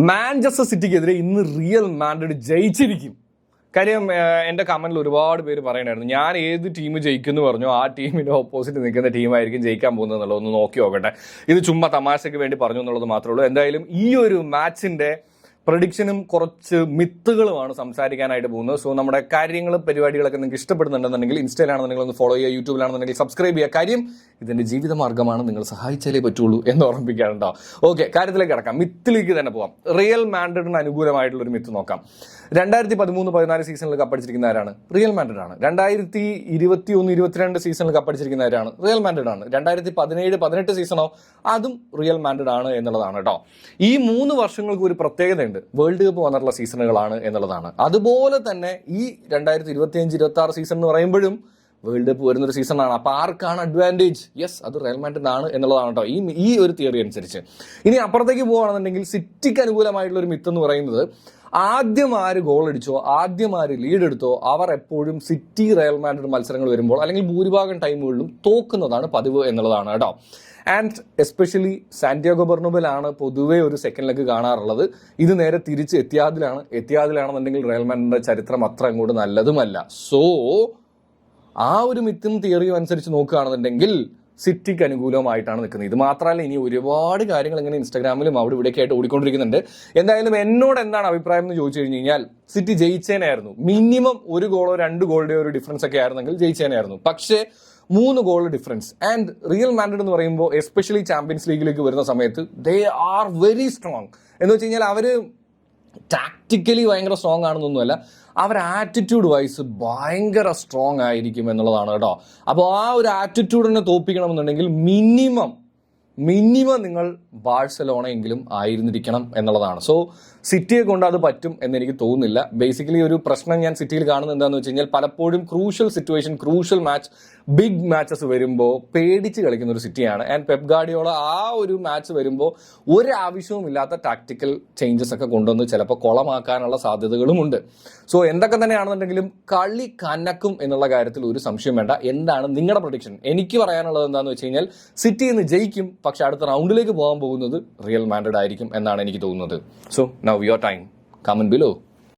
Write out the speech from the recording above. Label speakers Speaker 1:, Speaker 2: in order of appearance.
Speaker 1: Manchester സിറ്റിക്കെതിരെ ഇന്ന് real Madrid ജയിച്ചിരിക്കും. കാര്യം എൻ്റെ കമന്റിൽ ഒരുപാട് പേര് പറയണായിരുന്നു, ഞാൻ ഏത് ടീം ജയിക്കുമെന്ന് പറഞ്ഞു ആ ടീമിൻ്റെ ഓപ്പോസിറ്റ് നിൽക്കുന്ന ടീമായിരിക്കും ജയിക്കാൻ പോകുന്നത് എന്നുള്ളത് ഒന്ന് നോക്കി നോക്കട്ടെ. ഇത് ചുമ്മാ തമാശയ്ക്ക് വേണ്ടി പറഞ്ഞു എന്നുള്ളത് മാത്രമേ ഉള്ളൂ. എന്തായാലും ഈ ഒരു മാച്ചിൻ്റെ പ്രഡിക്ഷനും കുറച്ച് മിത്തുകളുമാണ് സംസാരിക്കാനായിട്ട് പോകുന്നത്. സോ നമ്മുടെ കാര്യങ്ങളും പരിപാടികളൊക്കെ നിങ്ങൾക്ക് ഇഷ്ടപ്പെടുന്നുണ്ടെന്നുണ്ടെങ്കിൽ ഇൻസ്റ്റയിലാണെന്നുണ്ടെങ്കിൽ ഒന്ന് ഫോളോ ചെയ്യുക, യൂട്യൂബിലാണെന്നുണ്ടെങ്കിൽ സബ്സ്ക്രൈബ് ചെയ്യുക. കാര്യം ഇതിൻ്റെ ജീവിതമാർഗ്ഗമാണ്, നിങ്ങൾ സഹായിച്ചാലേ പറ്റുള്ളൂ എന്ന് ഓർമ്മിപ്പിക്കാറുണ്ടോ. ഓക്കെ, കാര്യത്തിലേക്ക് കിടക്കാം, മിത്തിലേക്ക് തന്നെ പോകാം. റിയൽ മാഡ്രിഡിന് അനുകൂലമായിട്ടുള്ളൊരു മിത്ത് നോക്കാം. 2013-14 സീസണിൽ കപ്പടിച്ചിരിക്കുന്ന ആരാണ്? റിയൽ മാഡ്രിഡ് ആണ്. 2021-22 സീസണിൽ കപ്പടിച്ചിരിക്കുന്ന ആരാണ്? റിയൽ മാഡ്രിഡ് ആണ്. 2017-18 സീസണോ അതും റിയൽ മാഡ്രിഡ് ആണ് എന്നുള്ളതാണ് കേട്ടോ. ഈ 3 വർഷങ്ങൾക്ക് ഒരു പ്രത്യേകതയുണ്ട്, വേൾഡ് കപ്പ് വന്നിട്ടുള്ള സീസണുകളാണ് എന്നുള്ളതാണ്. അതുപോലെ തന്നെ ഈ 2025-26 സീസൺ എന്ന് പറയുമ്പോഴും വേൾഡ് കപ്പ് വരുന്നൊരു സീസണാണ്. അപ്പോൾ ആർക്കാണ് അഡ്വാൻറ്റേജ്? യെസ്, അത് റയൽ മാഡ്രിഡ് ആണ് എന്നുള്ളതാണ് കേട്ടോ ഈ ഒരു തിയറി അനുസരിച്ച്. ഇനി അപ്പുറത്തേക്ക് പോവുകയാണെന്നുണ്ടെങ്കിൽ സിറ്റിക്ക് അനുകൂലമായിട്ടുള്ള ഒരു മിത്ത് എന്ന് പറയുന്നത്, ആദ്യം ആര് ഗോൾ അടിച്ചോ, ആദ്യം ആര് ലീഡ് എടുത്തോ അവർ എപ്പോഴും സിറ്റി റയൽ മാഡ്രിഡ് മത്സരങ്ങൾ വരുമ്പോൾ അല്ലെങ്കിൽ ഭൂരിഭാഗം ടൈമുകളിലും തോക്കുന്നതാണ് പതിവ് എന്നുള്ളതാണ് കേട്ടോ. ആൻഡ് എസ്പെഷ്യലി സാന്റിയാഗോ ബെർണബിലാണ് പൊതുവേ ഒരു സെക്കൻഡ് ലെഗ് കാണാറുള്ളത്. ഇത് നേരെ തിരിച്ച് എത്തിയാദിലാണെന്നുണ്ടെങ്കിൽ റയൽ മാഡ്രിഡിന്റെ ചരിത്രം അത്ര അങ്ങോട്ട് നല്ലതുമല്ല. സോ ആ ഒരു മിത്തും തിയറിയും അനുസരിച്ച് നോക്കുകയാണെന്നുണ്ടെങ്കിൽ സിറ്റിക്ക് അനുകൂലമായിട്ടാണ് നിൽക്കുന്നത്. ഇത് മാത്രമല്ല, ഇനി ഒരുപാട് കാര്യങ്ങൾ ഇങ്ങനെ ഇൻസ്റ്റാഗ്രാമിലും അവിടെ ഇവിടെയൊക്കെ ആയിട്ട് ഓടിക്കൊണ്ടിരിക്കുന്നുണ്ട്. എന്തായാലും എന്നോട് എന്താണ് അഭിപ്രായം എന്ന് ചോദിച്ചു കഴിഞ്ഞ് കഴിഞ്ഞാൽ സിറ്റി ജയിച്ചേനായിരുന്നു. മിനിമം 1 ഗോളോ 2 ഗോളിന്റെ ഒരു ഡിഫറൻസ് ഒക്കെ ആയിരുന്നെങ്കിൽ ജയിച്ചേനായിരുന്നു. പക്ഷേ 3 goal difference. And real Madrid എന്ന് പറയുമ്പോൾ എസ്പെഷ്യലി ചാമ്പ്യൻസ് ലീഗിലേക്ക് വരുന്ന സമയത്ത് ദേ ആർ വെരി സ്ട്രോങ്. എന്ന് വെച്ച് കഴിഞ്ഞാൽ അവർ ടാക്ടിക്കലി ഭയങ്കര സ്ട്രോങ് ആണെന്നൊന്നുമല്ല, അവർ ആറ്റിറ്റ്യൂഡ് വൈസ് ഭയങ്കര സ്ട്രോങ് ആയിരിക്കും എന്നുള്ളതാണ് കേട്ടോ. അപ്പോൾ ആ ഒരു ആറ്റിറ്റ്യൂഡിനെ തോൽപ്പിക്കണമെന്നുണ്ടെങ്കിൽ മിനിമം നിങ്ങൾ ബാഴ്സലോണയെങ്കിലും ആയിരുന്നിരിക്കണം എന്നുള്ളതാണ്. സോ സിറ്റിയെ കൊണ്ട് അത് പറ്റും എന്നെനിക്ക് തോന്നുന്നില്ല. ബേസിക്കലി ഒരു പ്രശ്നം ഞാൻ സിറ്റിയിൽ കാണുന്നത് എന്താണെന്ന് വെച്ച് കഴിഞ്ഞാൽ, പലപ്പോഴും crucial situation, crucial match, big matches വരുമ്പോൾ പേടിച്ച് കളിക്കുന്ന ഒരു സിറ്റിയാണ്. ആൻഡ് പെപ് ഗാർഡിയോള ആ ഒരു മാച്ച് വരുമ്പോൾ ഒരാവശ്യവും ഇല്ലാത്ത ടാക്ടിക്കൽ ചേഞ്ചസ് ഒക്കെ കൊണ്ടുവന്ന് ചിലപ്പോൾ കുളമാക്കാനുള്ള സാധ്യതകളുമുണ്ട്. സോ എന്തൊക്കെ തന്നെയാണെന്നുണ്ടെങ്കിലും കളി കനക്കും എന്നുള്ള കാര്യത്തിൽ ഒരു സംശയം വേണ്ട. എന്താണ് നിങ്ങളുടെ പ്രഡിക്ഷൻ? എനിക്ക് പറയാനുള്ളത് എന്താണെന്ന് വെച്ച് കഴിഞ്ഞാൽ സിറ്റി ഇന്ന് ജയിക്കും, പക്ഷെ അടുത്ത റൗണ്ടിലേക്ക് പോകാൻ പോകുന്നത് റിയൽ മാഡ്രിഡ് ആയിരിക്കും എന്നാണ് എനിക്ക് തോന്നുന്നത്. So now your time, comment below.